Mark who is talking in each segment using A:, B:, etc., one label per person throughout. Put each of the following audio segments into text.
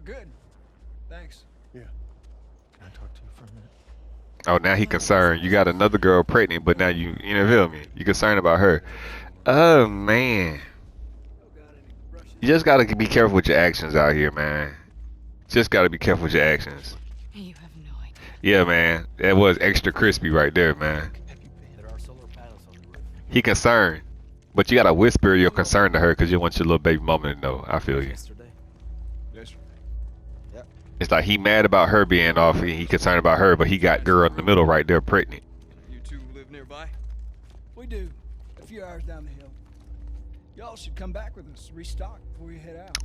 A: good. Thanks.
B: Yeah. Can I talk to you for a minute?
C: Oh, now he concerned. You got another girl pregnant, but now you know, feel me? You concerned about her. Oh man, you just gotta be careful with your actions out here, man. Just gotta be careful with your actions.
D: You have no idea.
C: Yeah, man. That was extra crispy right there, man. He concerned, but you gotta whisper your concern to her because you want your little baby mama to know. I feel you.
B: Yesterday. Yep.
C: It's like he mad about her being off, and he concerned about her, but he got girl in the middle right there pregnant.
A: You two live nearby? We do. A few hours down the hill. Y'all should come back with us. Restock before you head out.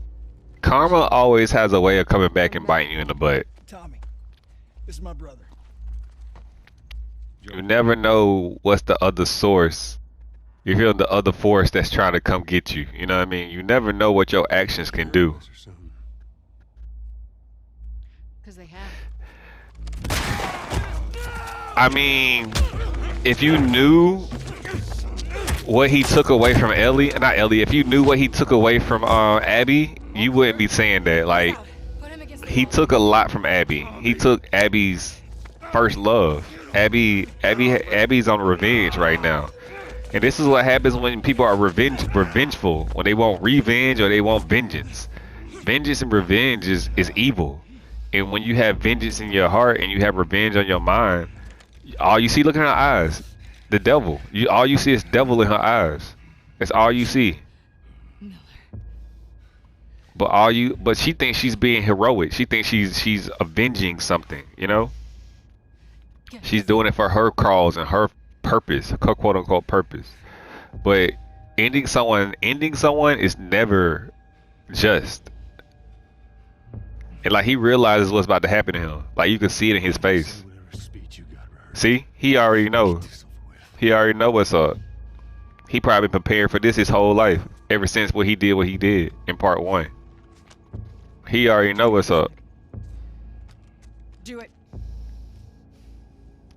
C: Karma always has a way of coming back and biting you in the butt.
A: Tommy, this is my brother.
C: You never know what's the other source. You feel the other force that's trying to come get you. You know what I mean? You never know what your actions can do.
D: Because they have.
C: I mean, if you knew what he took away from Ellie, not Ellie, if you knew what he took away from Abby, you wouldn't be saying that. Like, he took a lot from Abby. He took Abby's first love. Abby's on revenge right now. And this is what happens when people are revengeful, when they want revenge or they want vengeance. Vengeance and revenge is evil. And when you have vengeance in your heart and you have revenge on your mind, all you see, look in her eyes, the devil. All you see is devil in her eyes. That's all you see. But she thinks she's being heroic. She thinks she's avenging something, you know? She's doing it for her cause and her purpose, her quote unquote purpose. But ending someone is never just. And like, he realizes what's about to happen to him. Like, you can see it in his face. See? He already knows. He already know what's up. He probably been preparing for this his whole life. Ever since what he did in part 1. He already know what's up.
D: Do it.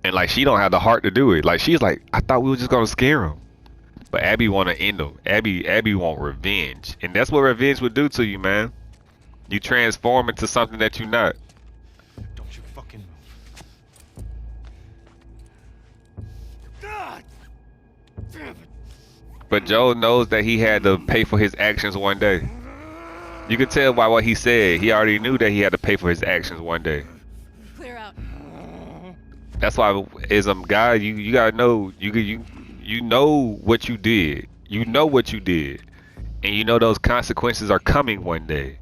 C: And like, she don't have the heart to do it. Like, she's like, I thought we were just gonna scare him. But Abby wanna end him. Abby want revenge. And that's what revenge would do to you, man. You transform into something that you're not.
B: Don't you fucking move. God damn it.
C: But Joe knows that he had to pay for his actions one day. You can tell by what he said. He already knew that he had to pay for his actions one day.
D: Clear out.
C: That's why, as a guy, you gotta know you know what you did. You know what you did, and you know those consequences are coming one day.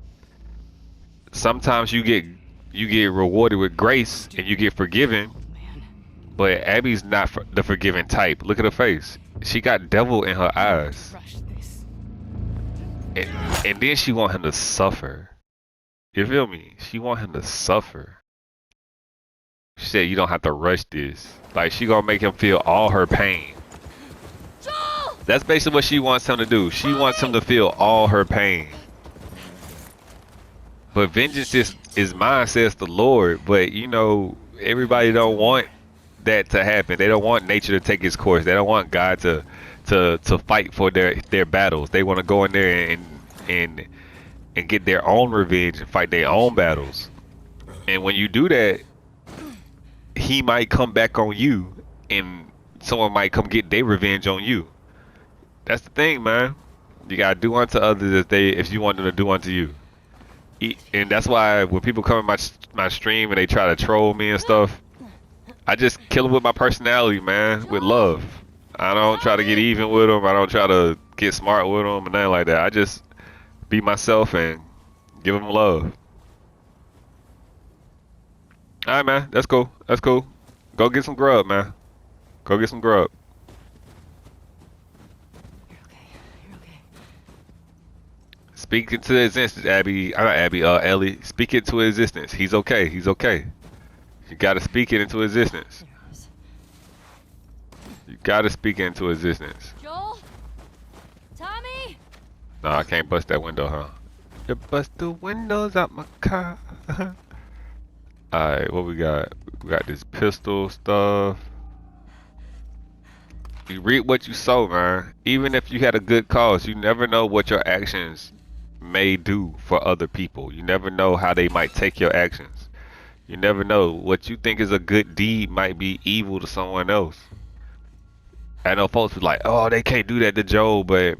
C: Sometimes you get rewarded with grace and you get forgiven, but Abby's not the forgiving type. Look at her face. She got devil in her eyes, and then she want him to suffer. You feel me? She want him to suffer. She said, you don't have to rush this. Like, she gonna make him feel all her pain.
D: Joel!
C: That's basically what she wants him to do. She wants him to feel all her pain. But vengeance is mine, says the Lord. But, you know, everybody don't want that to happen. They don't want nature to take its course. They don't want God to fight for their battles. They want to go in there and get their own revenge and fight their own battles. And when you do that, he might come back on you, and someone might come get their revenge on you. That's the thing, man. You gotta do unto others if you want them to do unto you. And that's why when people come in my stream and they try to troll me and stuff, I just kill them with my personality, man, with love. I don't try to get even with them. I don't try to get smart with them and nothing like that. I just be myself and give them love. Alright, man. That's cool. That's cool. Go get some grub, man. Go get some grub.
D: You're okay. You're okay.
C: Speak into existence, Abby. Not Abby, Ellie. Speak it to existence. He's okay. He's okay. You gotta speak it into existence. You gotta speak it into existence.
D: Joel? Tommy?
C: No, I can't bust that window, huh? You bust the windows out my car. Alright, what we got? We got this pistol stuff. You reap what you sow, man. Even if you had a good cause, you never know what your actions may do for other people. You never know how they might take your actions. You never know what you think is a good deed might be evil to someone else. I know folks be like, "Oh, they can't do that to Joe," but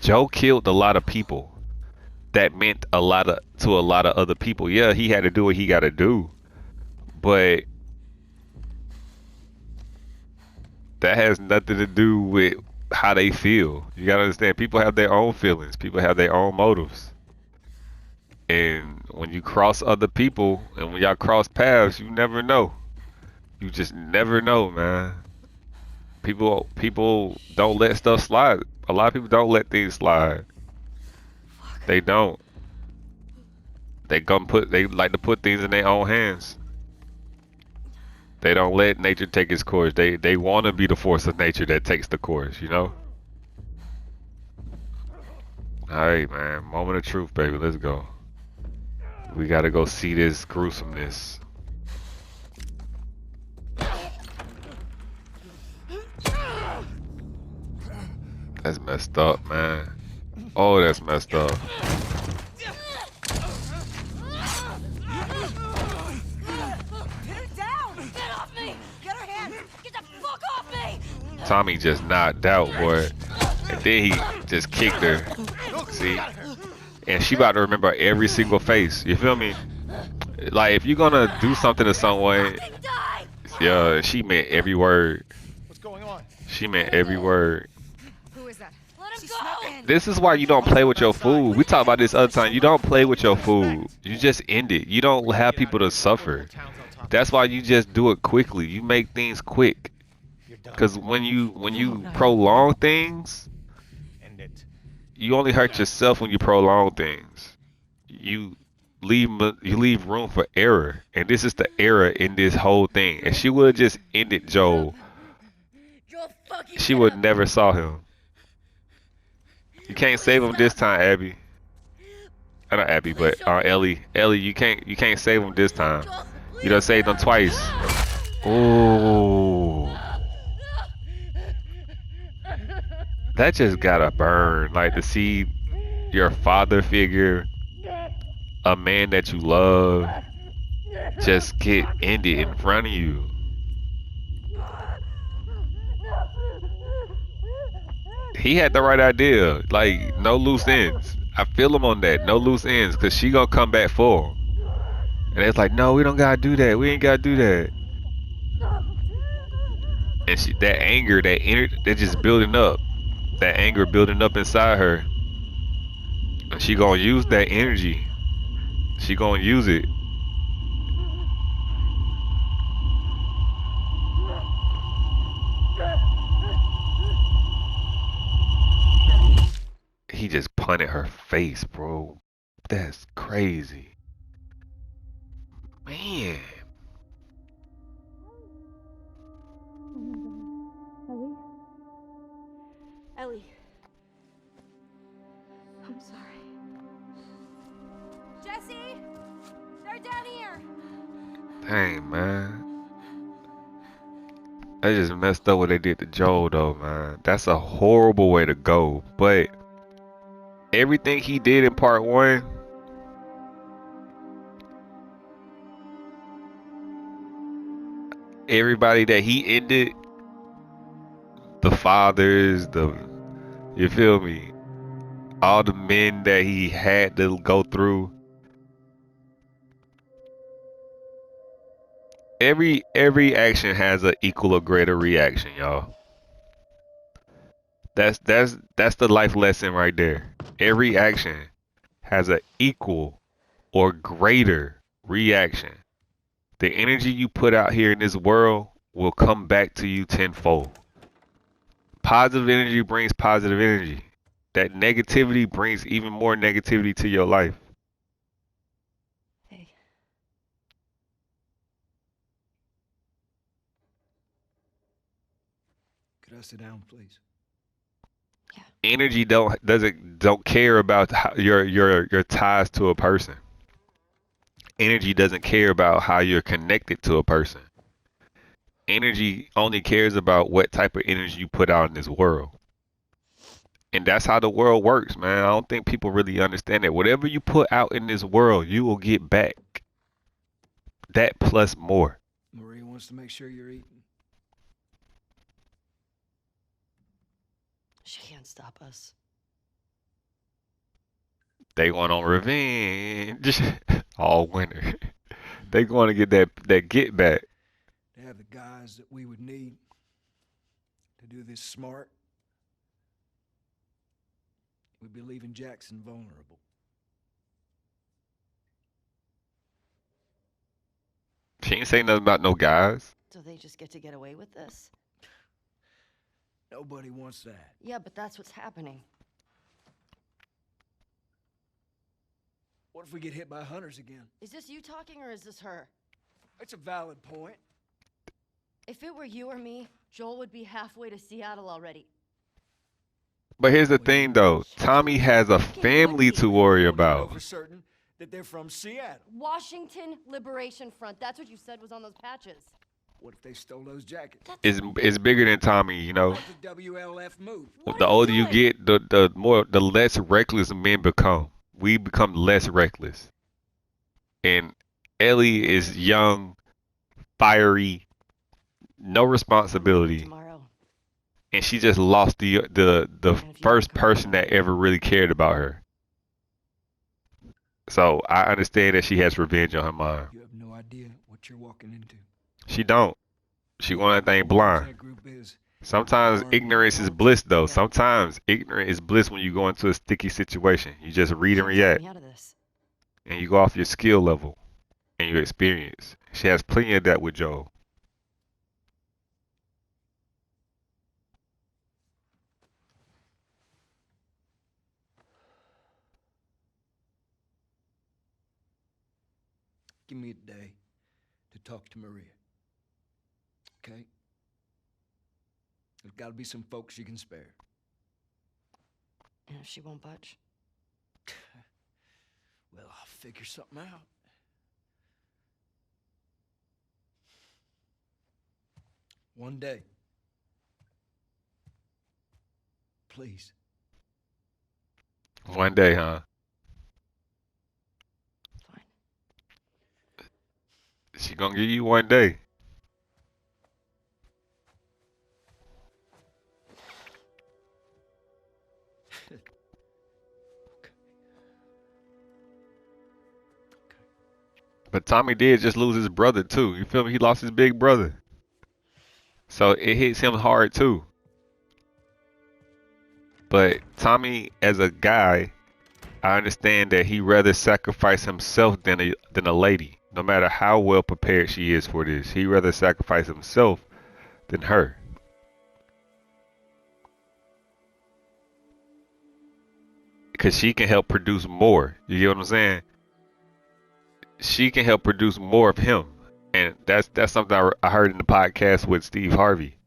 C: Joe killed a lot of people. That meant a lot to a lot of other people. Yeah, he had to do what he got to do, but that has nothing to do with how they feel. You gotta understand, people have their own feelings. People have their own motives. And when you cross other people and when y'all cross paths, you never know. You just never know, man. People don't let stuff slide. A lot of people don't let things slide. They don't. They like to put things in their own hands. They don't let nature take its course. They want to be the force of nature that takes the course, you know? Alright, man. Moment of truth, baby. Let's go. We gotta go see this gruesomeness. That's messed up, man. Oh, that's messed up. Tommy just knocked out, boy. And then he just kicked her. See? And she about to remember every single face. You feel me? Like, if you're gonna do something to someone, yeah, she meant every word.
B: What's going on?
C: She meant every word.
D: Who is that? Let him go!
C: This is why you don't play with your food. We talked about this other time. You don't play with your food. You just end it. You don't have people to suffer. That's why you just do it quickly. You make things quick. Because when you prolong things, you only hurt yourself when you prolong things. You leave room for error, and this is the error in this whole thing. And she would have just ended Joel. She would never saw him. You can't save him this time, Abby. Not Abby, but Ellie. Ellie, you can't save him this time. You done saved him twice. Ooh. That just gotta burn. Like, to see your father figure, a man that you love, just get ended in front of you. He had the right idea. Like, no loose ends. I feel him on that. No loose ends. Because she gonna come back for him. And it's like, no, we don't gotta do that. We ain't gotta do that. And that anger, that energy, they're just building up. That anger building up inside her. And she gonna use that energy. She gonna use it. He just punted her face, bro. That's crazy. Man.
D: Ellie. I'm sorry. Jesse! They're down here!
C: Dang, man. They just messed up what they did to Joel, though, man. That's a horrible way to go. But everything he did in part one, everybody that he ended, the fathers, you feel me? All the men that he had to go through. Every action has an equal or greater reaction, y'all. That's the life lesson right there. Every action has an equal or greater reaction. The energy you put out here in this world will come back to you tenfold. Positive energy brings positive energy. That negativity brings even more negativity to your life.
D: Hey.
A: Could I sit down, please?
D: Yeah.
C: Energy don't care about your ties to a person. Energy doesn't care about how you're connected to a person. Energy only cares about what type of energy you put out in this world. And that's how the world works, man. I don't think people really understand that. Whatever you put out in this world, you will get back. That plus more.
A: Maria wants to make sure you're eating.
E: She can't stop us.
C: They going on revenge all winter. They going to get that get back.
A: To have the guys that we would need to do this smart, we'd be leaving Jackson vulnerable.
C: She ain't saying nothing about no guys.
E: So they just get to get away with this?
A: Nobody wants that.
E: Yeah, but that's what's happening.
A: What if we get hit by hunters again?
E: Is this you talking or is this her?
A: It's a valid point.
E: If it were you or me, Joel would be halfway to Seattle already.
C: But here's the thing, though. Tommy has a family to worry
A: Know
C: about.
A: for certain that they're from Seattle.
E: Washington Liberation Front. That's what you said was on those patches.
A: What if they stole those jackets?
C: It's bigger than Tommy, you know.
A: Like the WLF move.
E: What
C: The
E: are you
C: older you
E: doing?
C: get, the less reckless men become. We become less reckless. And Ellie is young, fiery, no responsibility,
E: Tomorrow.
C: and she just lost the first person that ever really cared about her. So I understand that she has revenge on her mind.
A: You have no idea what you're walking into.
C: She don't. She want that thing blind.
A: That group is.
C: Sometimes ignorance is bliss, though. Sometimes ignorance is bliss when you go into a sticky situation. You just read and
E: Can't get
C: react,
E: me out of this.
C: and you go off your skill level and your experience. She has plenty of that with Joel.
A: Give me a day to talk to Maria. Okay? There's got to be some folks you can spare.
E: And if she won't budge?
A: Well, I'll figure something out. One day. Please.
C: One day, huh?
E: Fine.
C: She gonna give you one day. But Tommy did just lose his brother too. You feel me? He lost his big brother. So it hits him hard too. But Tommy, as a guy, I understand that he rather sacrifice himself than a lady. No matter how well prepared she is for this, he rather sacrifice himself than her. Because she can help produce more. You get what I'm saying? She can help produce more of him. And that's something I heard in the podcast with Steve Harvey.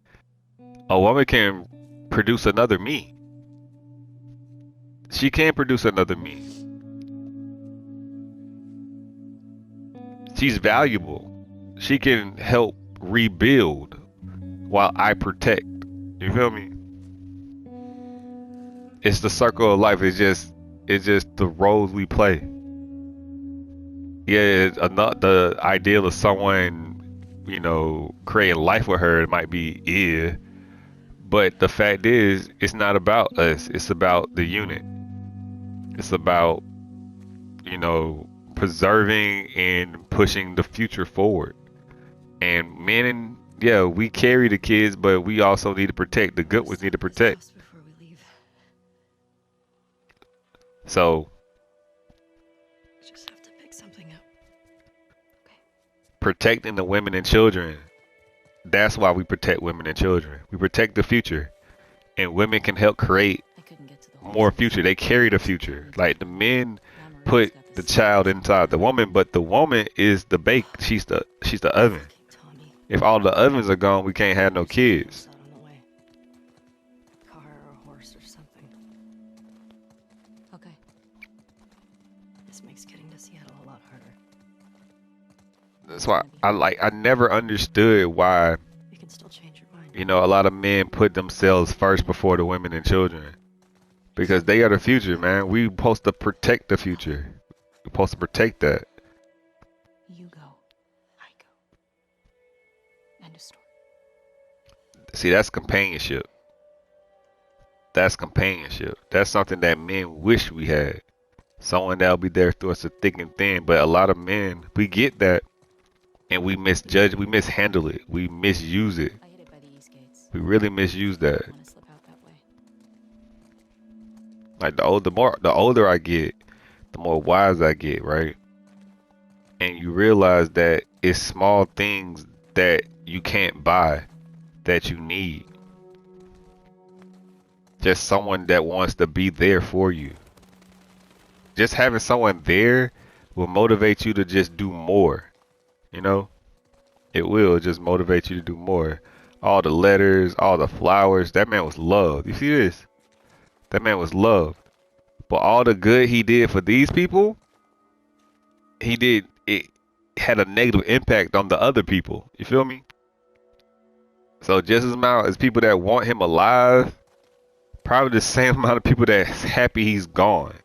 C: A woman can produce another me. She can produce another me. She's valuable. She can help rebuild while I protect. You feel me? It's the circle of life. It's just the roles we play. Yeah, the ideal of someone, you know, creating life with her, it might be but the fact is, it's not about us. It's about the unit. It's about, you know, preserving and pushing the future forward. And men, yeah, we carry the kids, but we also need to protect. The good ones need to protect.
E: Just before we leave.
C: So
E: I just have to pick something up. Okay.
C: protecting the women and children. That's why we protect women and children. We protect the future. And women can help create
E: I couldn't get to the
C: more future. They carry the future. Like the men put the child inside the woman, but the woman is the bake. She's the oven.
E: Tommy.
C: If all the ovens are gone, we can't have no kids.
E: Out on the way. Car or a horse or something. Okay. This makes getting to Seattle a lot harder.
C: That's why I never understood why,
E: You can still change your mind.
C: you know, a lot of men put themselves first before the women and children. because they are the future, man. We supposed to protect the future. We're supposed to protect that.
E: You go. I go. End of story.
C: See, that's companionship. That's companionship. That's something that men wish we had. Someone that'll be there through us thick and thin. But a lot of men, we get that, and we misjudge, we mishandle it, we misuse it.
E: I hid it by the east gates.
C: We really misuse that.
E: I want to slip out that way.
C: Like the older I get, the more wise I get, right? And you realize that it's small things that you can't buy that you need. Just someone that wants to be there for you. Just having someone there will motivate you to just do more. You know? It will just motivate you to do more. All the letters, all the flowers. That man was loved. You see this? That man was loved. But all the good he did for these people, it had a negative impact on the other people. You feel me? So just as amount as people that want him alive, probably the same amount of people that's happy he's gone.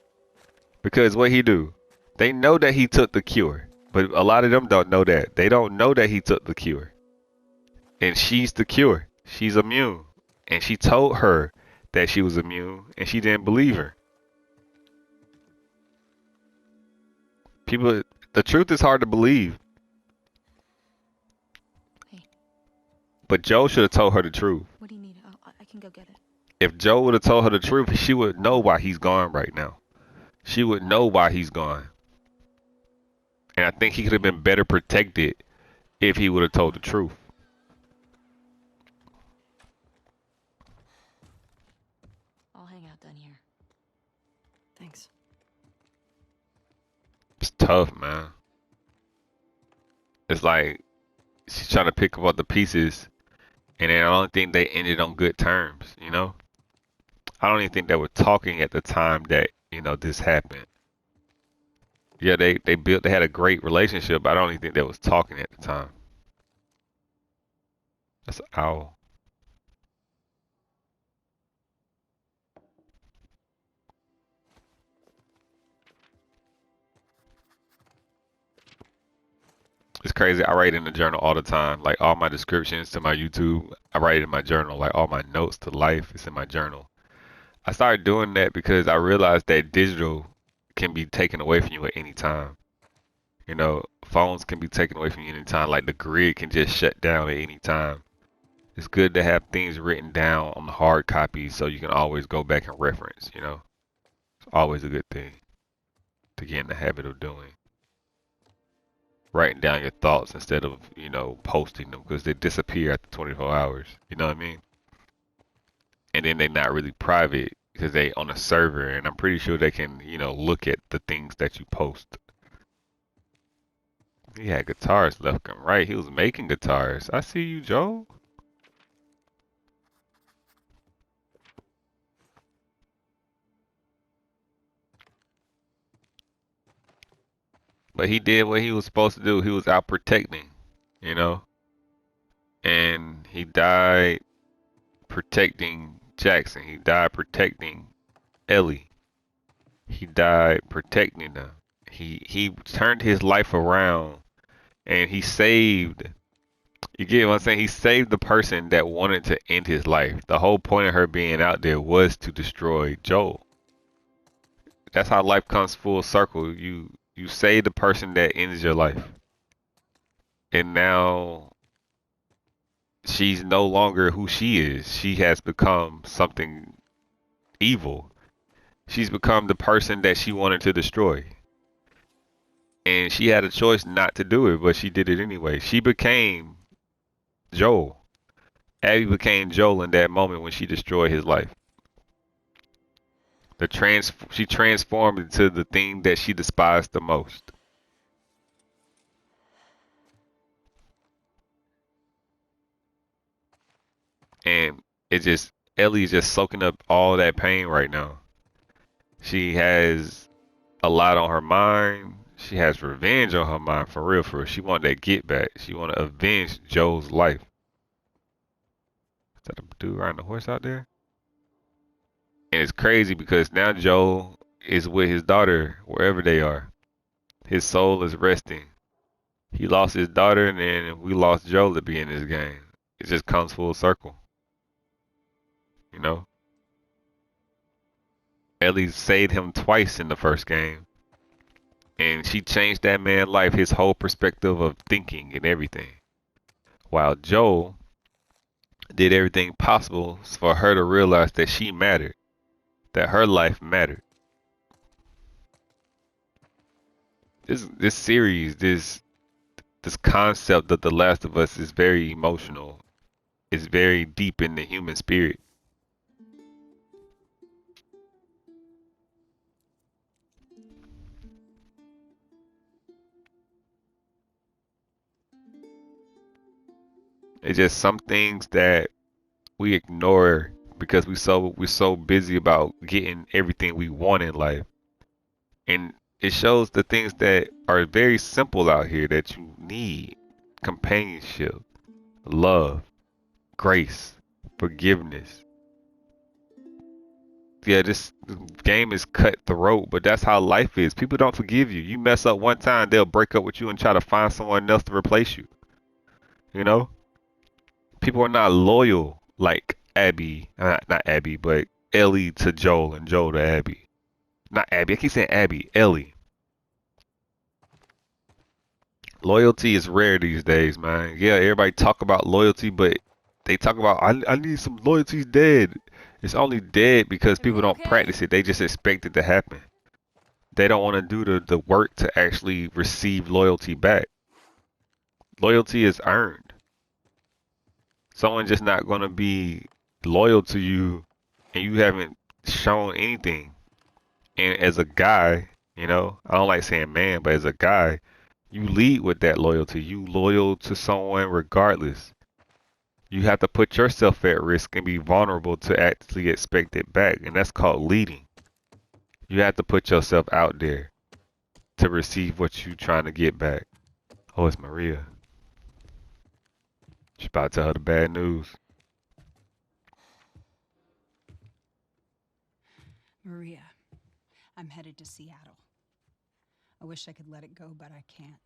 C: Because what he do? They know that he took the cure. But a lot of them don't know that. They don't know that he took the cure. And she's the cure. She's immune. And she told her that she was immune, and she didn't believe her. People, the truth is hard to believe.
E: Hey.
C: But Joe should have told her the truth.
E: What do you need? I can go get it.
C: If Joe would have told her the truth, she would know why he's gone right now. She would know why he's gone. And I think he could have been better protected if he would have told the truth.
E: I'll hang out down here. Thanks.
C: It's tough, man. It's like she's trying to pick up all the pieces, and then I don't think they ended on good terms, you know? I don't even think they were talking at the time that, you know, this happened. Yeah, they had a great relationship, but I don't even think they was talking at the time. That's an owl. It's crazy. I write in the journal all the time. Like all my descriptions to my YouTube, I write it in my journal. Like all my notes to life is in my journal. I started doing that because I realized that digital can be taken away from you at any time. You know, phones can be taken away from you anytime. Like the grid can just shut down at any time. It's good to have things written down on the hard copy so you can always go back and reference, you know. It's always a good thing to get in the habit of doing. Writing down your thoughts instead of, you know, posting them because they disappear after 24 hours. You know what I mean? And then they're not really private because they on a server, and I'm pretty sure they can, you know, look at the things that you post. He had guitars left and right. He was making guitars. I see you, Joe. But he did what he was supposed to do. He was out protecting, you know? And he died protecting Jackson. He died protecting Ellie. He died protecting them. He turned his life around and he saved, you get what I'm saying? He saved the person that wanted to end his life. The whole point of her being out there was to destroy Joel. That's how life comes full circle. You save the person that ends your life. And now she's no longer who she is. She has become something evil. She's become the person that she wanted to destroy. And she had a choice not to do it, but she did it anyway. She became Joel. Abby became Joel in that moment when she destroyed his life. She transformed into the thing that she despised the most. And Ellie's just soaking up all that pain right now. She has a lot on her mind. She has revenge on her mind, for real, for real. She want that get back. She want to avenge Joe's life. Is that a dude riding a horse out there? And it's crazy because now Joel is with his daughter wherever they are. His soul is resting. He lost his daughter, and then we lost Joel to be in this game. It just comes full circle, you know. Ellie saved him twice in the first game, and she changed that man's life, his whole perspective of thinking and everything. While Joel did everything possible for her to realize that she mattered, that her life mattered. This series, this concept of The Last of Us is very emotional. It's very deep in the human spirit. It's just some things that we ignore because we're so busy about getting everything we want in life. And it shows the things that are very simple out here that you need: companionship, love, grace, forgiveness. Yeah, this game is cutthroat, but that's how life is. People don't forgive you. You mess up one time, they'll break up with you and try to find someone else to replace you. You know? People are not loyal like Abby, not Abby, but Ellie to Joel and Joel to Abby. Not Abby. I keep saying Abby. Ellie. Loyalty is rare these days, man. Yeah, everybody talk about loyalty, but they talk about I need some loyalty's dead. It's only dead because people
D: Everything
C: don't
D: okay?
C: practice it. They just expect it to happen. They don't want to do the work to actually receive loyalty back. Loyalty is earned. Someone's just not going to be loyal to you and you haven't shown anything. And as a guy, you know, I don't like saying man, but as a guy, you lead with that loyalty. You loyal to someone regardless. You have to put yourself at risk and be vulnerable to actually expect it back. And that's called leading. You have to put yourself out there to receive what you're trying to get back. Oh, it's Maria. She's about to tell her the bad news.
F: Maria, I'm headed to Seattle. I wish I could let it go, but I can't.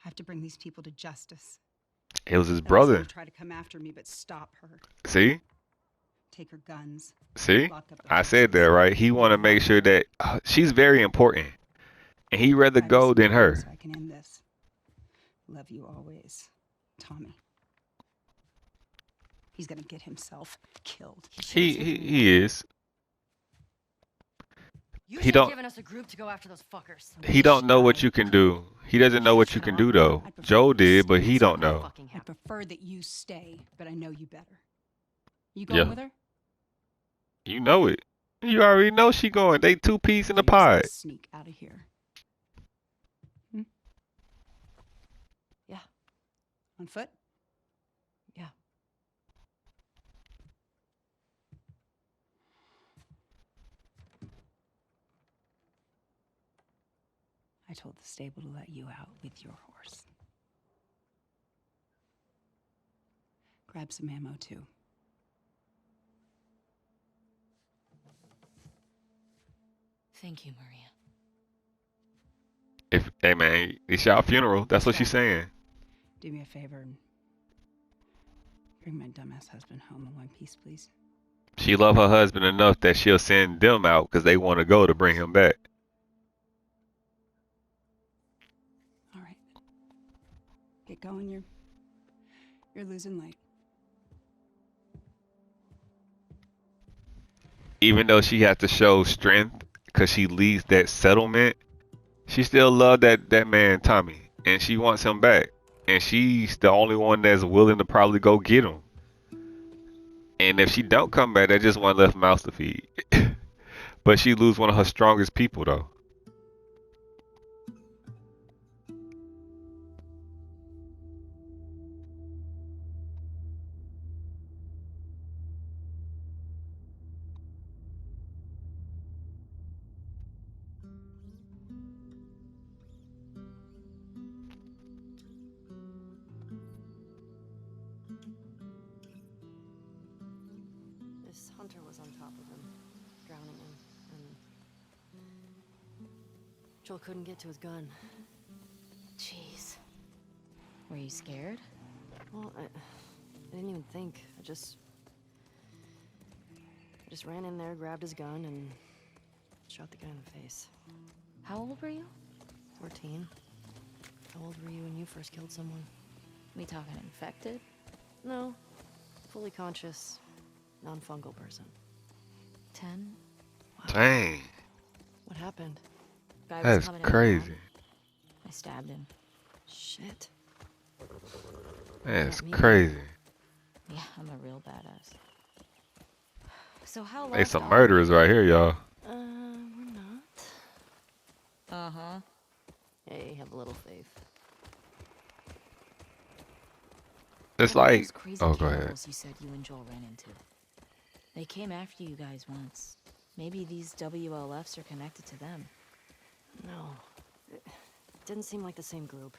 F: I have to bring these people to justice.
C: It was his
F: Ellie's
C: brother.
F: gonna try to come after me, but stop her.
C: See?
F: Take her guns.
C: See?
F: Lock up the
C: I said that,
F: houses.
C: right? He want to make sure that she's very important. And he rather
F: I
C: go
F: just
C: than
F: need them
C: her.
F: So I can end this. Love you always, Tommy. He's gonna get himself killed.
C: He is.
E: You
C: He
E: should
C: don't-
E: have given us a group to go after those fuckers.
C: He don't know what you can do. He doesn't know what you can do though. Joe did, but he don't know.
E: Fucking
F: I
E: happen.
F: prefer that you stay, but I know you better. You going
C: Yeah.
F: with her?
C: You know it. You already know she going. They two peas in the
F: Or you just gonna
C: pod.
F: sneak out of here.
E: Yeah.
F: On foot?
E: Yeah.
F: I told the stable to let you out with your horse. Grab some ammo, too.
E: Thank you, Maria.
C: Hey man, it's y'all funeral. That's what she's saying.
F: Do me a favor and bring my dumbass husband home in one piece, please.
C: She love her husband enough that she'll send them out because they want to go to bring him back.
F: All right. Get going. You're losing light.
C: Even though she has to show strength because she leaves that settlement, she still love that man Tommy, and she wants him back. And she's the only one that's willing to probably go get him. And if she don't come back, they just one left mouth to feed. But she lose one of her strongest people though.
E: This hunter was Joel couldn't get to his gun.
D: Jeez. Were you scared?
E: Well, I didn't even think. I just ran in there, grabbed his gun, and shot the guy in the face.
D: How old were you?
E: 14. How old were you when you first killed someone?
D: We talking infected?
E: No. Fully conscious, non-fungal person.
D: 10?
C: Dang,
E: What happened?
D: Guy was
C: that's
D: coming in
C: crazy.
D: town. I stabbed him.
E: Shit.
C: That's
E: me
C: crazy.
D: Yeah, I'm a real badass. So how long?
C: They some murderers right here, y'all.
E: We're not.
D: Uh-huh.
E: Hey, have a little faith.
C: It's
D: What are
C: like,
D: those crazy
C: oh, go ahead.
D: cannibals you said you and Joel ran into? They came after you guys once. Maybe these WLFs are connected to them.
E: No. It didn't seem like the same group.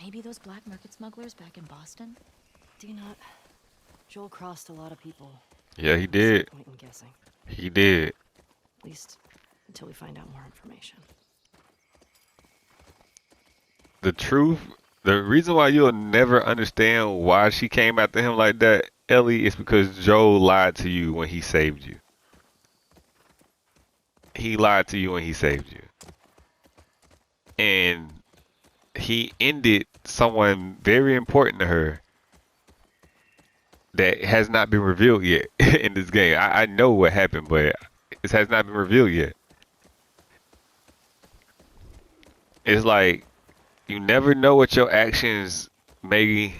D: Maybe those black market smugglers back in Boston?
E: Do you not? Joel crossed a lot of people.
C: Yeah, he
E: There's no
C: did.
E: point in guessing.
C: He did.
E: At least until we find out more information.
C: The truth, the reason why you'll never understand why she came after him like that, Ellie, is because Joe lied to you when he saved you. He lied to you when he saved you. And he ended someone very important to her that has not been revealed yet in this game. I know what happened, but it has not been revealed yet. It's like you never know what your actions may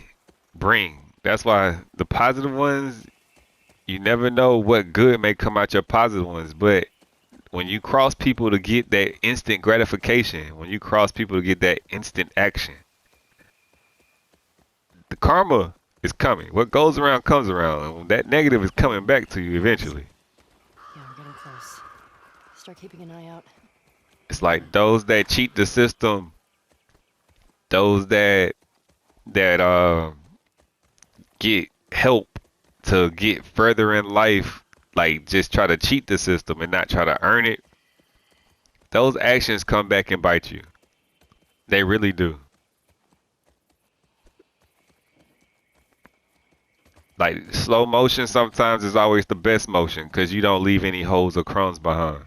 C: bring. That's why the positive ones, you never know what good may come out your positive ones. But when you cross people to get that instant gratification, when you cross people to get that instant action, the karma is coming. What goes around comes around. And that negative is coming back to you eventually.
E: Yeah, we're getting close. Start keeping an eye out.
C: It's like those that cheat the system, those that get help to get further in life, like just try to cheat the system and not try to earn it. Those actions come back and bite you. They really do. Like slow motion sometimes is always the best motion because you don't leave any holes or crumbs behind.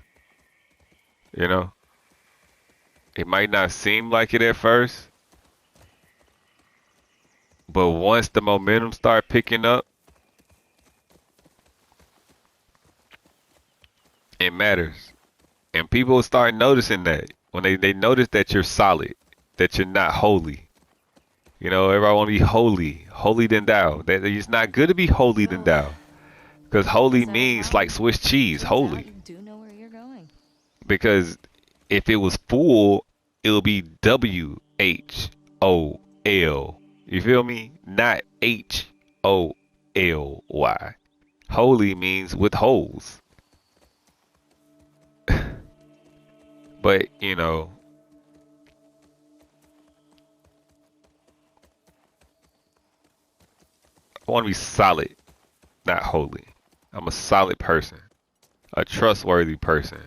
C: You know? It might not seem like it at first, but once the momentum start picking up, it matters. And people start noticing that when they notice that you're solid, that you're not holy. You know, everybody want to be holy, holy than thou. That it's not good to be holy than thou, because holy
D: So
C: means
D: how?
C: like Swiss cheese,
D: Turns out
C: holy.
D: you do know where you're going.
C: Because if it was full, it would be WHOL. You feel me? Not HOLY. Holy means with holes. But, you know, I want to be solid, not holy. I'm a solid person, a trustworthy person,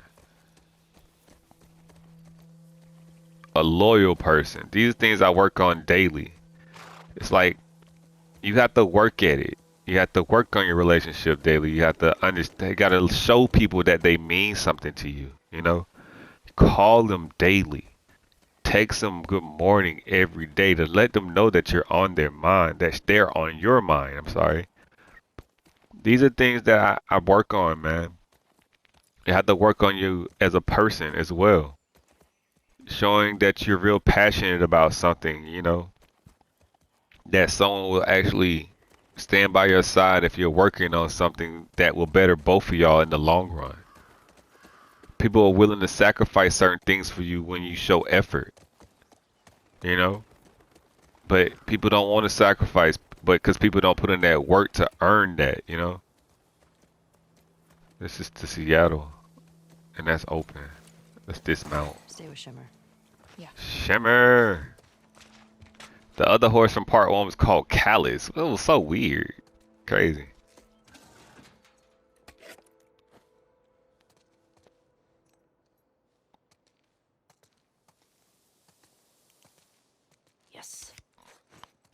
C: a loyal person. These are things I work on daily. It's like you have to work at it. You have to work on your relationship daily. You have to understand. You got to show people that they mean something to you. You know, call them daily. Text them good morning every day to let them know that you're on their mind. That they're on your mind. I'm sorry. These are things that I work on, man. You have to work on you as a person as well. Showing that you're real passionate about something, you know, that someone will actually stand by your side if you're working on something that will better both of y'all in the long run. People are willing to sacrifice certain things for you when you show effort, you know, but people don't want to sacrifice, but because people don't put in that work to earn that, you know. This is to Seattle, and that's open. Let's dismount.
E: Stay with Shimmer.
C: Shimmer. The other horse from part 1 was called Callus. It was so weird. Crazy.
E: Yes.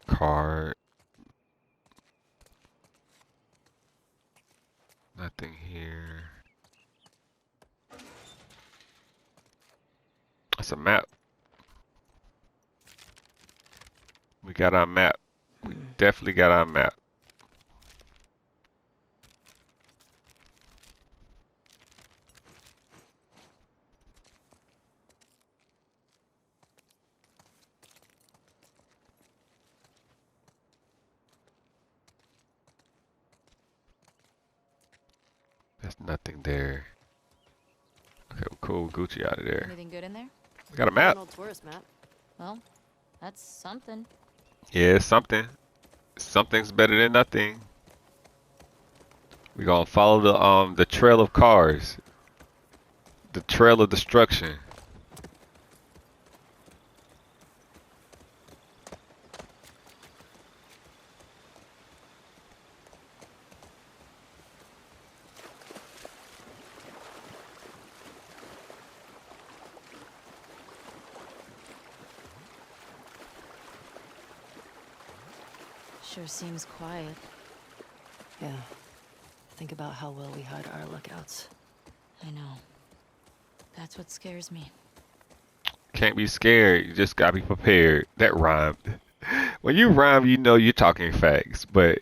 C: Card. Nothing here. That's a map. We got our map. We definitely got our map. There's nothing there. Okay, well, cool. Gucci out of there.
D: Anything good in there?
C: We got a map.
E: An old tourist map.
D: Well, that's something.
C: Yeah, it's something. Something's better than nothing. We're gonna follow the trail of cars. The trail of destruction.
D: Sure seems quiet.
E: Yeah. Think about how well we hide our lookouts.
D: I know. That's what scares me.
C: Can't be scared. You just gotta be prepared. That rhymed. When you rhyme, you know you're talking facts. But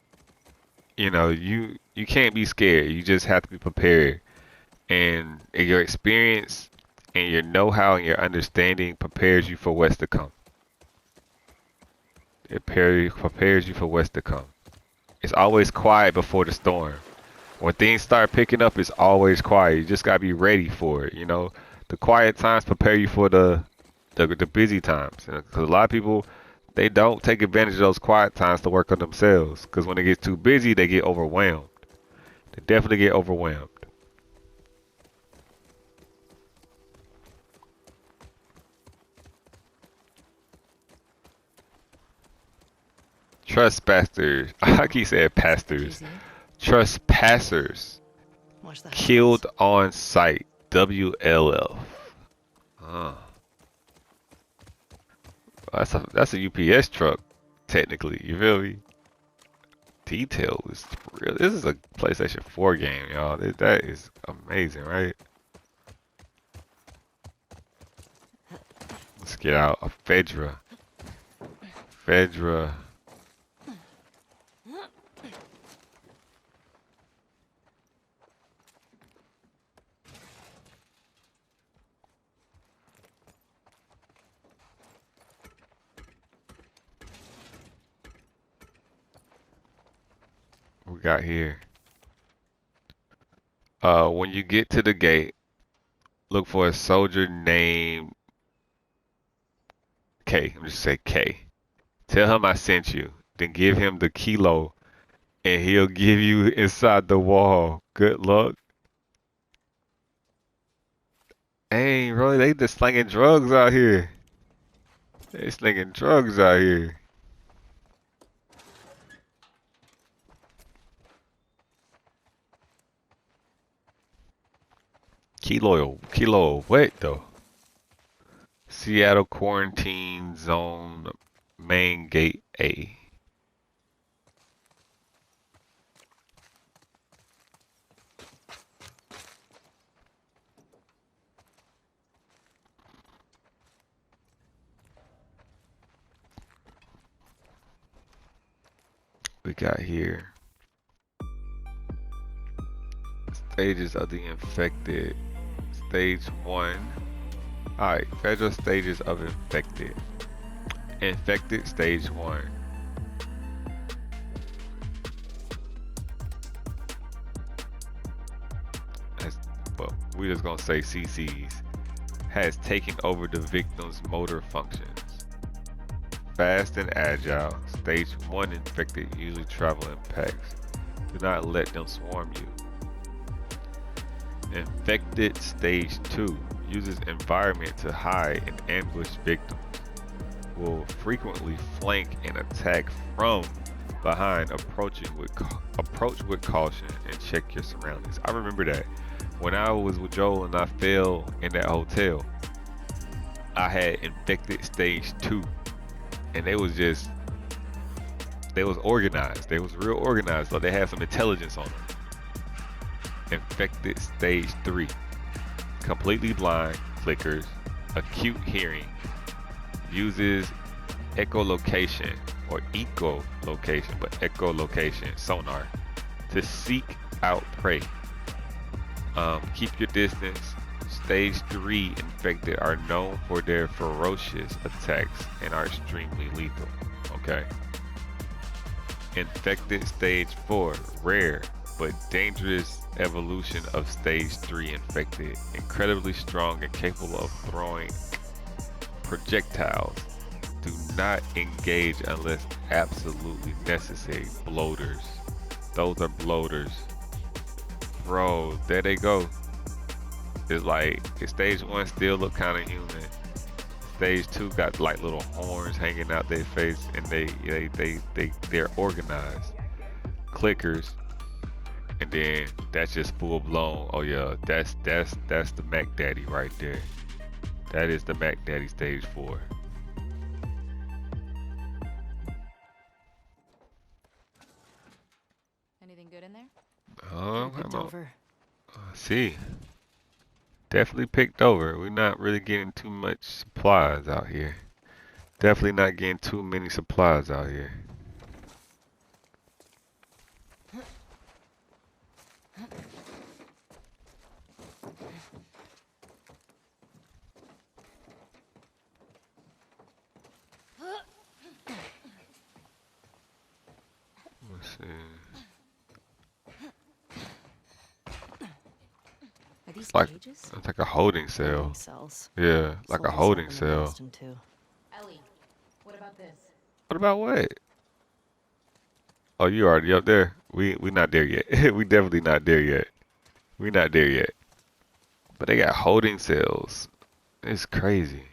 C: you know you can't be scared. You just have to be prepared. And your experience and your know-how and your understanding prepares you for what's to come. It prepares you for what's to come. It's always quiet before the storm. When things start picking up, it's always quiet. You just gotta be ready for it. You know, the quiet times prepare you for the busy times. Because a lot of people, they don't take advantage of those quiet times to work on themselves. Because when they get too busy, they get overwhelmed. They definitely get overwhelmed. Trespassers. I keep saying pastors.
D: Easy.
C: Trespassers
E: Watch the
C: killed on site. WLF. That's a UPS truck, technically. You feel me? Detail is real. This is a PlayStation 4 game, y'all. That is amazing, right? Let's get out a Fedra. Fedra. We got here. When you get to the gate, look for a soldier named K. I'm just say K. Tell him I sent you. Then give him the kilo, and he'll give you inside the wall. Good luck. Dang, bro, they just slinging drugs out here. They slinging drugs out here. Kilo of what though? Seattle quarantine zone, main gate A. We got here. Stages of the infected. Stage 1. Alright, federal stages of infected. Infected stage 1. Well, we just gonna say CCs. Has taken over the victim's motor functions. Fast and agile. Stage 1 infected usually travel in packs. Do not let them swarm you. Infected stage 2 uses environment to hide and ambush victims. Will frequently flank and attack from behind. Approach with caution and check your surroundings. I remember that when I was with Joel and I fell in that hotel. I had infected stage 2. and they was organized. They was real organized, so they had some intelligence on them. Infected stage 3. Completely blind, clickers, acute hearing, uses echolocation or echolocation, but echolocation sonar to seek out prey. Keep your distance. Stage 3 infected are known for their ferocious attacks and are extremely lethal. Okay. Infected stage 4, rare but dangerous evolution of stage 3 infected, incredibly strong and capable of throwing projectiles. Do not engage unless absolutely necessary. Bloaters. Those are bloaters. Bro, there they go. It's like stage 1 still look kind of human. Stage 2 got like little horns hanging out their face, and they're organized. Clickers, and then that's just full blown. Oh yeah, that's the Mac Daddy right there. That is the Mac Daddy stage 4.
D: Anything good in there?
E: Picked over.
C: See, definitely picked over. We're not really getting too much supplies out here. Definitely not getting too many supplies out here. Let's see.
D: Are these
C: Like,
D: cages?
C: it's like a holding cell.
E: Holding cells.
C: Yeah, like a
E: Soldiers
C: holding
E: have them in
C: cell.
E: Boston, too.
D: Ellie, what about this?
C: What about what? Oh, you already up there? We not there yet. We definitely not there yet. We not there yet. But they got holding cells. It's crazy.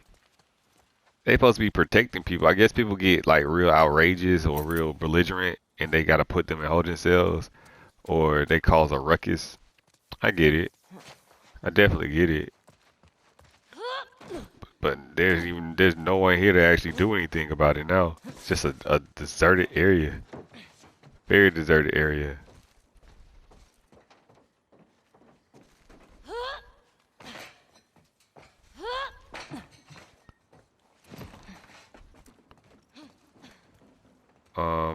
C: They supposed to be protecting people. I guess people get like real outrageous or real belligerent, and they gotta put them in holding cells, or they cause a ruckus. I get it. I definitely get it. But there's no one here to actually do anything about it now. It's just a deserted area. Very deserted area.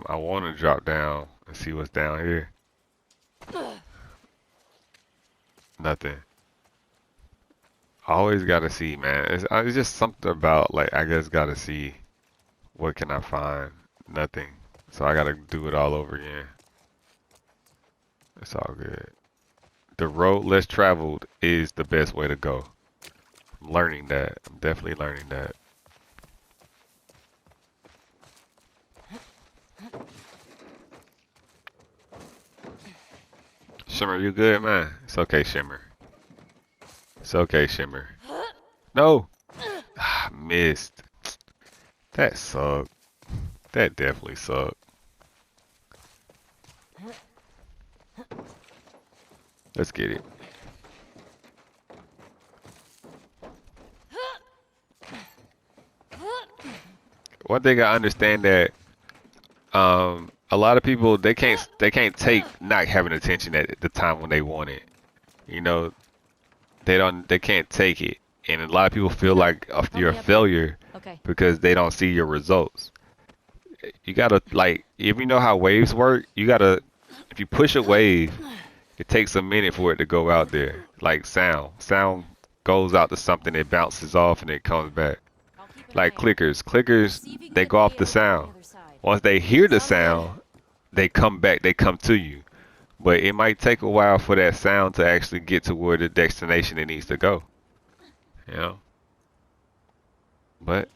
C: I want to drop down and see what's down here. Nothing. I always gotta see, man. It's just something about, like, I just gotta see what can I find. Nothing. So I gotta do it all over again. It's all good. The road less traveled is the best way to go. I'm learning that. I'm definitely learning that. Shimmer, you good, man? It's okay, Shimmer. It's okay, Shimmer. No! Ah, missed. That sucked. That definitely sucked. Let's get it. One thing I understand that a lot of people they can't take not having attention at the time when they want it. You know, they can't take it, and a lot of people feel like you're a failure because they don't see your results. You gotta, like, if you know how waves work, you gotta, if you push a wave, it takes a minute for it to go out there. Like sound goes out to something, it bounces off and it comes back. Like clickers they go off the sound. Once they hear the sound, they come back, they come to you. But it might take a while for that sound to actually get to where the destination it needs to go. You know? But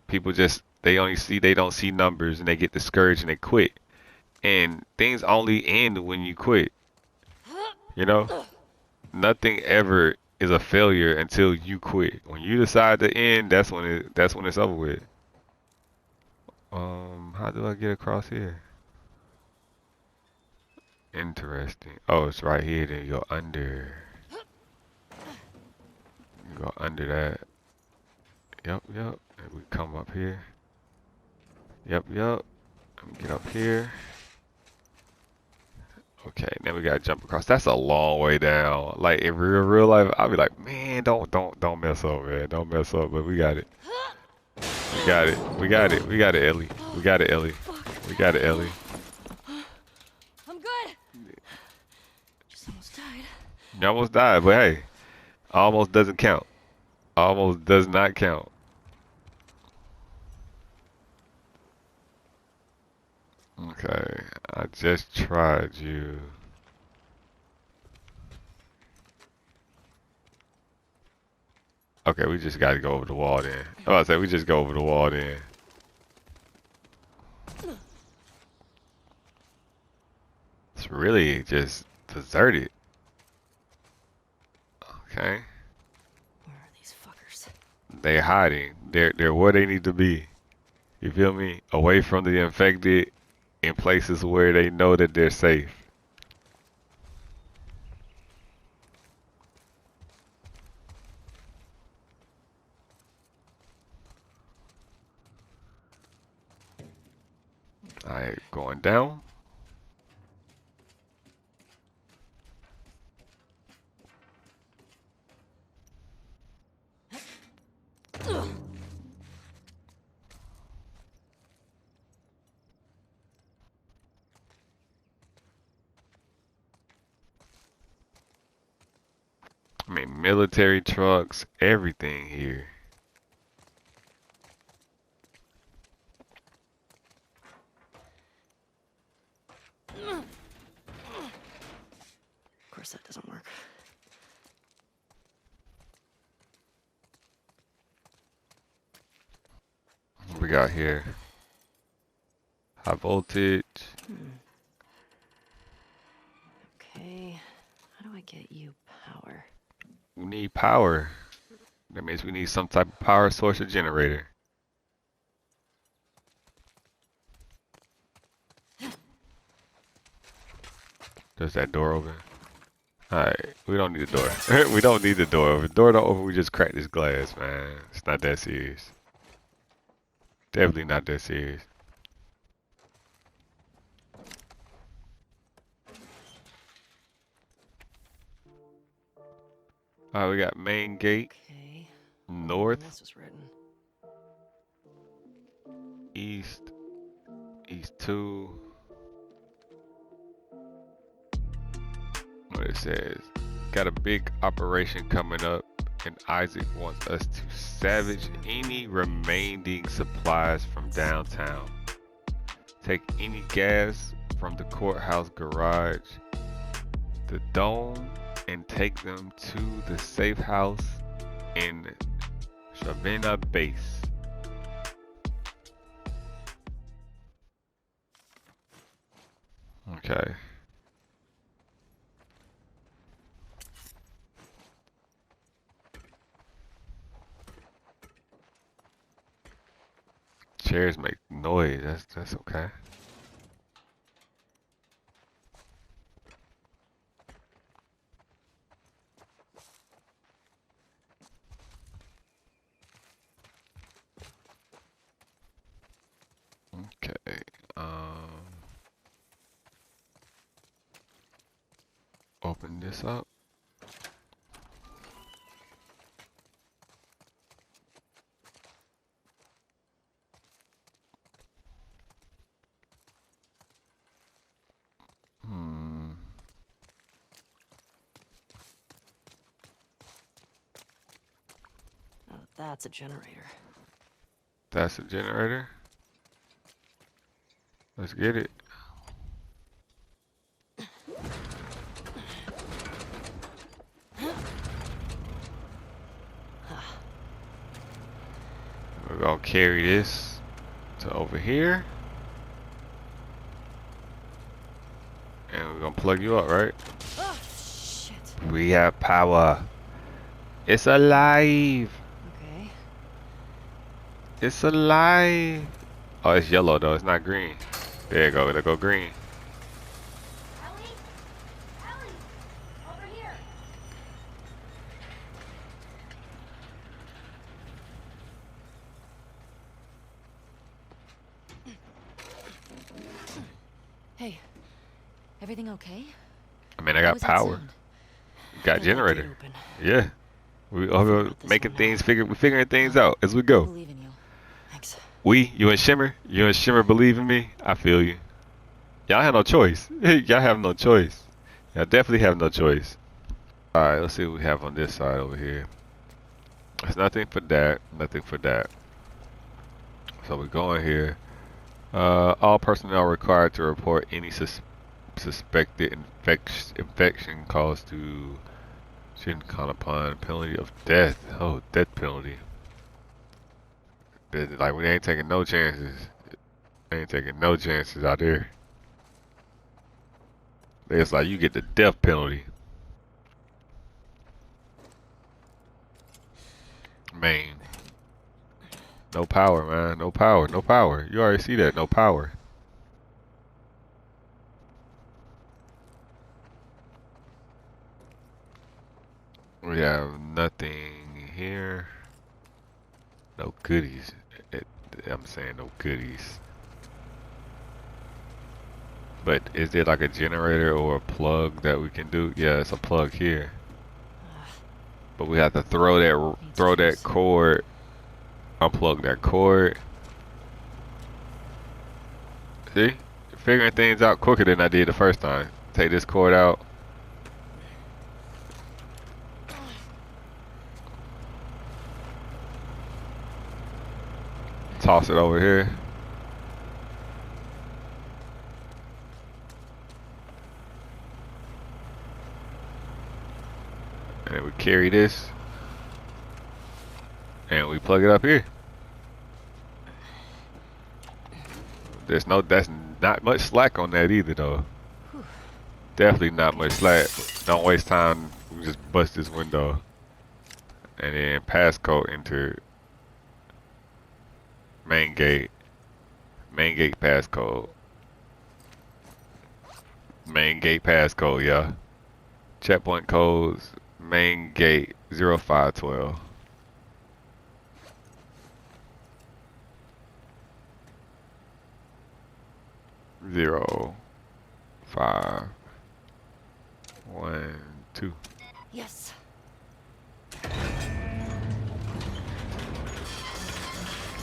C: people just, they don't see numbers, and they get discouraged and they quit. And things only end when you quit. You know? Nothing ever is a failure until you quit. When you decide to end, that's when it's over with. How do I get across here? Interesting. Oh, it's right here. Then you go under. You go under that. Yep. And we come up here. Yep. Let me get up here. Okay, now we gotta jump across. That's a long way down. Like in real life, I'll be like, man, don't mess up, man. Don't mess up. But we got it. We got it. We got it. We got it, Ellie. We got it, Ellie. We got it, Ellie.
E: I'm good. Just almost died.
C: You almost died, but hey, almost doesn't count. Almost does not count. Okay, I just tried you. Okay, we just gotta go over the wall then. Oh, I said we just go over the wall then. It's really just deserted. Okay.
E: Where are these fuckers?
C: They're hiding. They're where they need to be. You feel me? Away from the infected, in places where they know that they're safe. Alright, going down. I mean, military trucks, everything here.
E: Of course that doesn't work.
C: What we got here? High voltage.
E: Okay. How do I get you power?
C: We need power. That means we need some type of power source or generator. Does that door open? Alright, we don't need the door. We don't need the door. If the door don't open, we just crack this glass, man. It's not that serious. Definitely not that serious. Alright, we got main gate,
E: Okay.
C: north,
E: This was written.
C: east, east 2. What it says, got a big operation coming up, and Isaac wants us to salvage any remaining supplies from downtown. Take any gas from the courthouse garage, the dome, and take them to the safe house in Shavina Base. Okay. Chairs make noise. That's okay. Okay. Open this up.
E: Oh, that's a generator.
C: That's a generator. Let's get it. We're gonna carry this to over here. And we're gonna plug you up, right?
E: Oh, shit.
C: We have power. It's alive.
E: Okay.
C: It's alive. Oh, it's yellow though. It's not green. There you go. There go green.
E: Ellie? Ellie! Over here!
D: Everything okay?
C: I mean, I
D: What
C: got
D: was that
C: power.
D: sound?
C: Got
E: Get that gate
C: generator.
E: open.
C: Yeah. We
E: Figure
C: are
E: out this
C: making
E: one
C: things,
E: now.
C: we're figuring things
D: Well,
C: out as we
D: I
C: go.
D: believe in you.
E: Thanks.
C: You and Shimmer? You and Shimmer believe in me? I feel you. Y'all have no choice. Y'all have no choice. Y'all definitely have no choice. Alright, let's see what we have on this side over here. There's nothing for that. Nothing for that. So we're going here. All personnel required to report any suspected infection caused to shouldn't count upon penalty of death. Oh, death penalty. Like, we ain't taking no chances. Ain't taking no chances out there. It's like you get the death penalty. Man. No power, man. No power. No power. You already see that. No power. We have nothing here. No goodies. I'm saying no goodies. But is there like a generator or a plug that we can do? Yeah, it's a plug here. But we have to throw that cord, unplug that cord. See? Figuring things out quicker than I did the first time. Take this cord out. Toss it over here. And then we carry this. And we plug it up here. That's not much slack on that either though. Definitely not much slack. Don't waste time. We just bust this window. And then passcode entered. Main gate. Main gate passcode. Main gate passcode, yeah. Checkpoint codes. Main gate 0512. Zero, 5, 1, 2.
E: Yes.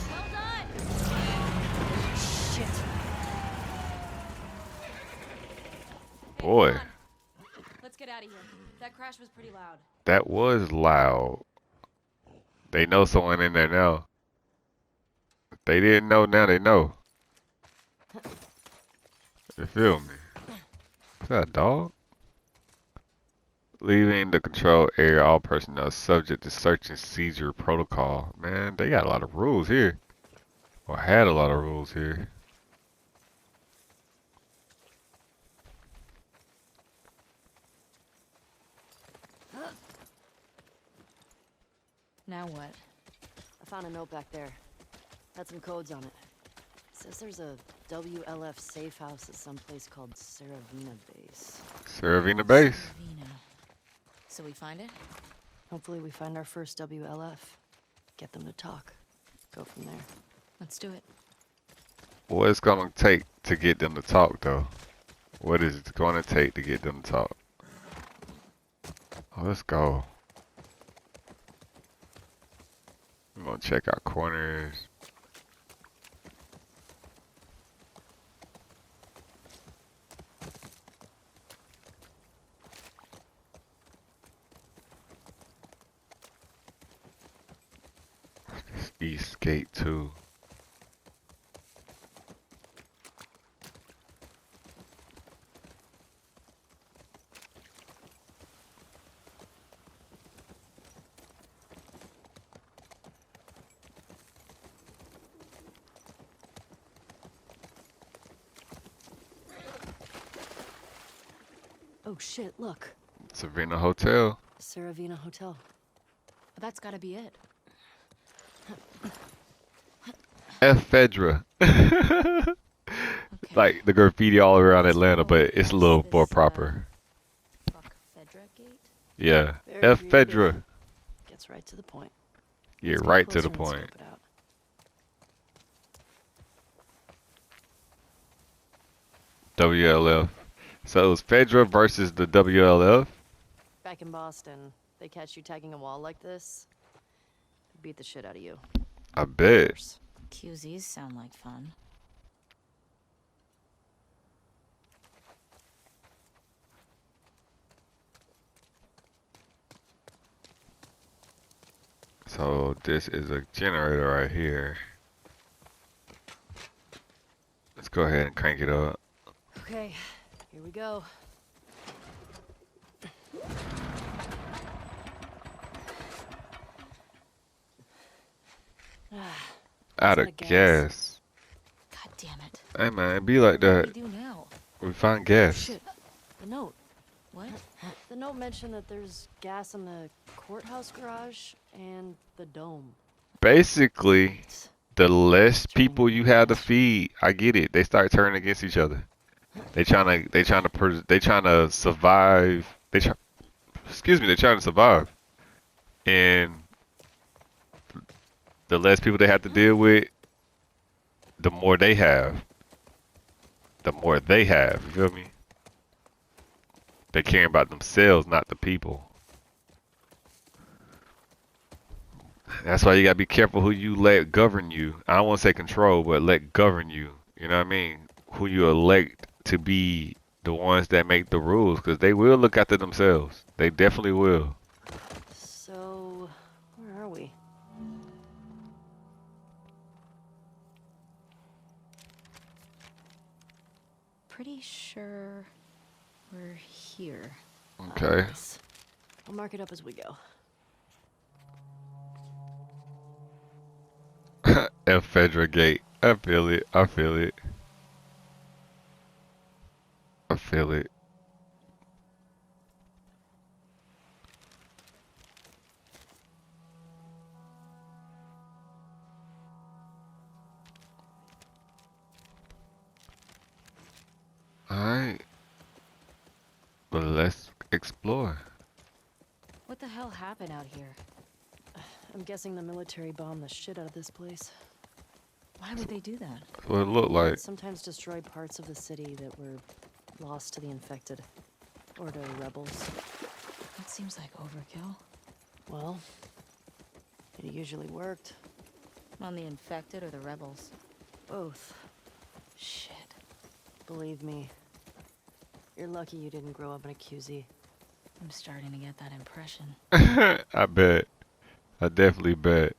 D: Well done!
E: Shit.
C: Boy,
D: Come on. Let's get out of here. That crash was pretty loud.
C: that was loud. They know someone in there now. If they didn't know, now they know. You feel me? Is that a dog? Leaving the control area, all personnel subject to search and seizure protocol. Man, they got a lot of rules here. Or had a lot of rules here.
D: Now what?
E: I found a note back there. Had some codes on it. Says there's a WLF safe house at some place called Saravina Base.
C: Saravina Base.
D: Vina. So we find it?
E: Hopefully we find our first WLF. Get them to talk. Go from there.
D: Let's do it.
C: What it's gonna take to get them to talk though? What is it gonna take to get them to talk? Oh, let's go. I'm gonna check out corners. This East Gate 2.
E: Oh shit, look.
C: Savannah Hotel.
E: Saravina Hotel.
D: That's gotta be it.
C: Ephedra.
D: Okay.
C: Like the graffiti all around Atlanta, but it's a little
D: This,
C: more proper.
D: Fuck Fedra Gate?
C: Yeah.
E: Very creative.
C: Ephedra.
E: Gets right to the point.
C: Get
E: Let's get
C: right to the
E: closer and
C: point.
E: scope it out.
C: WLF So it was Fedra versus the WLF.
E: Back in Boston, they catch you tagging a wall like this, they beat the shit out of you.
C: I bet.
E: Worse.
D: QZs sound like fun.
C: So this is a generator right here. Let's go ahead and crank it up.
E: Okay, here we go.
C: Out
E: Out
C: of
E: of gas.
C: gas.
D: God damn it.
C: Hey man, it be like
D: What do
C: that.
D: we do now?
C: We find gas.
E: Shit, the note.
D: What?
E: The note mentioned that there's gas in the courthouse garage and the dome.
C: Basically, the less people you have to feed, I get it. They start turning against each other. They trying to survive. They're trying to survive. And the less people they have to deal with, the more they have. The more they have. You feel me? They care about themselves, not the people. That's why you gotta be careful who you let govern you. I don't want to say control, but let govern you. You know what I mean? Who you elect to be the ones that make the rules, because they will look after themselves. They definitely will.
E: So, where are we?
D: Pretty sure we're here.
C: Okay.
E: Nice. I'll mark it up as we go.
C: F Fedra Gate. I feel it. I feel it. I feel it. Alright. But let's explore.
D: What the hell happened out here?
E: I'm guessing the military bombed the shit out of this place.
D: Why would they do that?
C: That's what it looked like.
E: Sometimes destroy parts of the city that were lost to the infected. Or to rebels.
D: That seems like overkill.
E: Well, it usually worked.
D: On the infected or the rebels?
E: Both.
D: Shit.
E: Believe me. You're lucky you didn't grow up in a QZ.
D: I'm starting to get that impression.
C: I bet. I definitely bet.